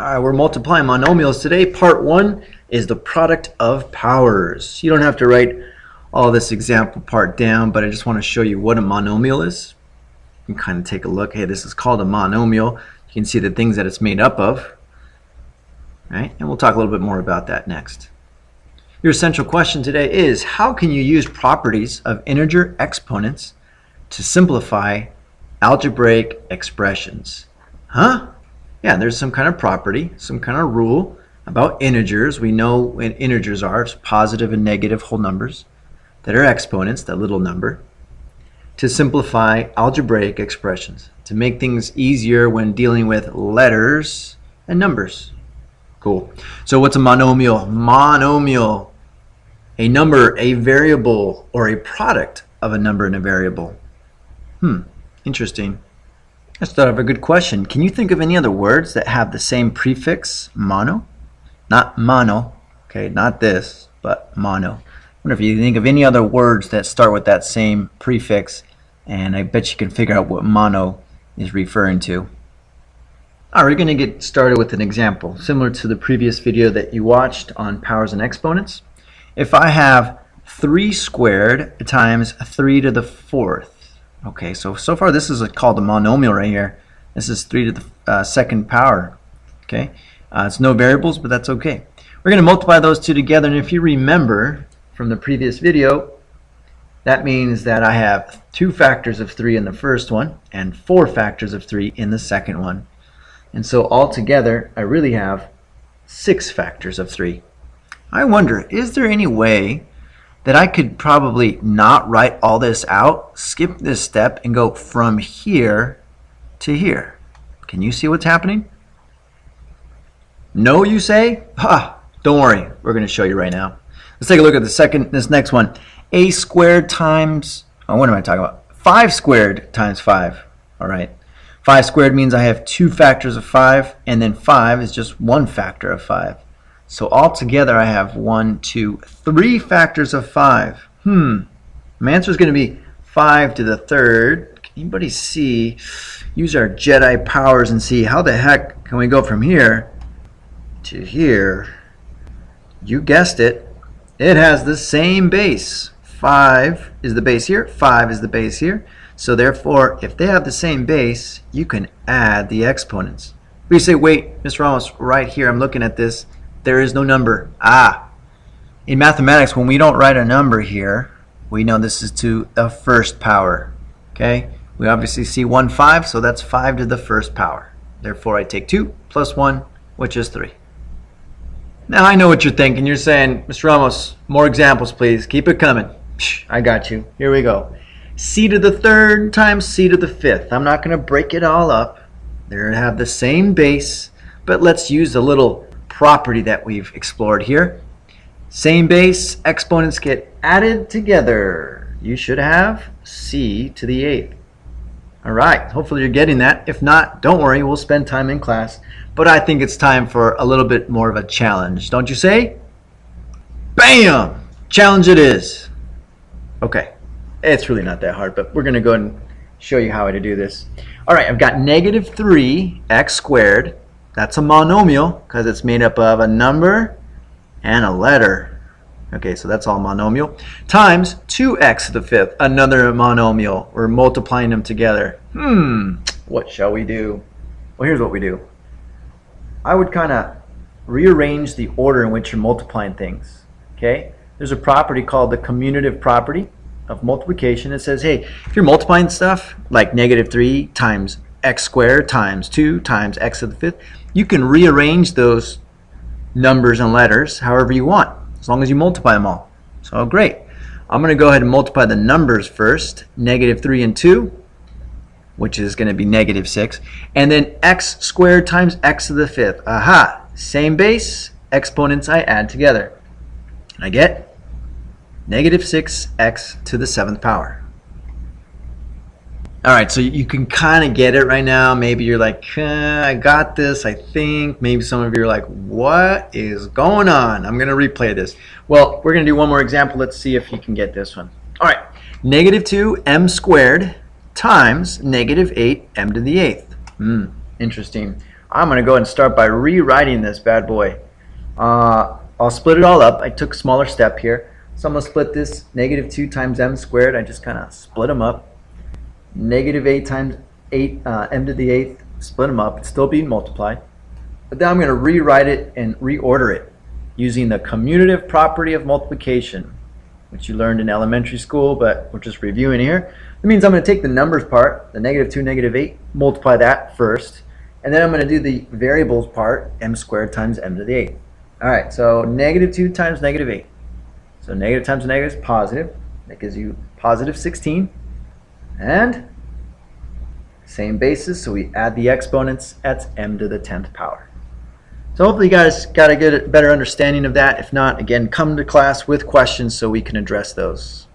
All right, we're multiplying monomials today. Part 1 is the product of powers. You don't have to write all this example part down, but I just want to show you what a monomial is. You can kind of take a look. Hey, this is called a monomial. You can see the things that it's made up of. Right? And we'll talk a little bit more about that next. Your essential question today is, how can you use properties of integer exponents to simplify algebraic expressions? Huh? Yeah, there's some kind of property, some kind of rule about integers. We know what integers are. It's positive and negative whole numbers that are exponents, that little number, to simplify algebraic expressions, to make things easier when dealing with letters and numbers. Cool. So what's a monomial? Monomial, a number, a variable, or a product of a number and a variable. Interesting. Let's start off a good question. Can you think of any other words that have the same prefix, mono? Not mono, okay, not this, but mono. I wonder if you think of any other words that start with that same prefix, and I bet you can figure out what mono is referring to. All right, we're going to get started with an example, similar to the previous video that you watched on powers and exponents. If I have 3 squared times 3 to the 4th, okay, so far this is called a monomial right here. This is 3 to the 2nd power. Okay, it's no variables, but that's okay. We're going to multiply those two together, and if you remember from the previous video, that means that I have 2 factors of 3 in the first one and 4 factors of 3 in the second one. And so altogether, I really have 6 factors of 3. I wonder, is there any way that I could probably not write all this out, skip this step, and go from here to here? Can you see what's happening? No, you say? Don't worry, we're going to show you right now. Let's take a look at this next one. A squared times, what am I talking about? 5 squared times 5. All right. 5 squared means I have 2 factors of 5, and then 5 is just 1 factor of 5. So altogether I have 1, 2, 3 factors of 5. My answer is going to be 5 to the 3rd. Can anybody see? Use our Jedi powers and see how the heck can we go from here to here? You guessed it. It has the same base. 5 is the base here. 5 is the base here. So therefore, if they have the same base, you can add the exponents. But you say, wait, Mr. Ramos, right here, I'm looking at this. There is no number. In mathematics, when we don't write a number here, we know this is to the 1st power. Okay? We obviously see 1, 5, so that's 5 to the 1st power. Therefore, I take 2 plus 1, which is 3. Now, I know what you're thinking. You're saying, Mr. Ramos, more examples, please. Keep it coming. I got you. Here we go. C to the 3rd times C to the 5th. I'm not going to break it all up. They're going to have the same base, but let's use a little property that we've explored here. Same base, exponents get added together. You should have C to the 8th. All right, hopefully you're getting that. If not, don't worry, we'll spend time in class. But I think it's time for a little bit more of a challenge, don't you say? Bam! Challenge it is. Okay, it's really not that hard, but we're going to go and show you how to do this. All right, I've got negative 3x squared. That's a monomial because it's made up of a number and a letter. Okay, so that's all monomial. Times 2x to the 5th, another monomial. We're multiplying them together. What shall we do? Well, here's what we do. I would kind of rearrange the order in which you're multiplying things. Okay? There's a property called the commutative property of multiplication. It says, hey, if you're multiplying stuff like negative 3 times x squared times 2 times x to the 5th, you can rearrange those numbers and letters however you want, as long as you multiply them all. So great. I'm going to go ahead and multiply the numbers first. Negative 3 and 2, which is going to be negative 6. And then x squared times x to the 5th. Aha! Same base, exponents I add together. And I get negative 6x to the 7th power. All right, so you can kind of get it right now. Maybe you're like, I got this, I think. Maybe some of you are like, what is going on? I'm going to replay this. Well, we're going to do one more example. Let's see if you can get this one. All right, negative 2m squared times negative 8m to the 8th. Interesting. I'm going to go ahead and start by rewriting this bad boy. I'll split it all up. I took a smaller step here. So I'm going to split this -2 times m squared. I just kind of split them up. -8 times 8 m to the 8th. Split them up. It's still being multiplied. But then I'm going to rewrite it and reorder it using the commutative property of multiplication, which you learned in elementary school, but we're just reviewing here. That means I'm going to take the numbers part, the -2, -8, multiply that first, and then I'm going to do the variables part, m squared times m to the 8th. All right, so -2 times -8. So negative times negative is positive. That gives you positive 16. And same basis, so we add the exponents. That's m to the 10th power. So hopefully you guys got a better understanding of that. If not, again, come to class with questions so we can address those.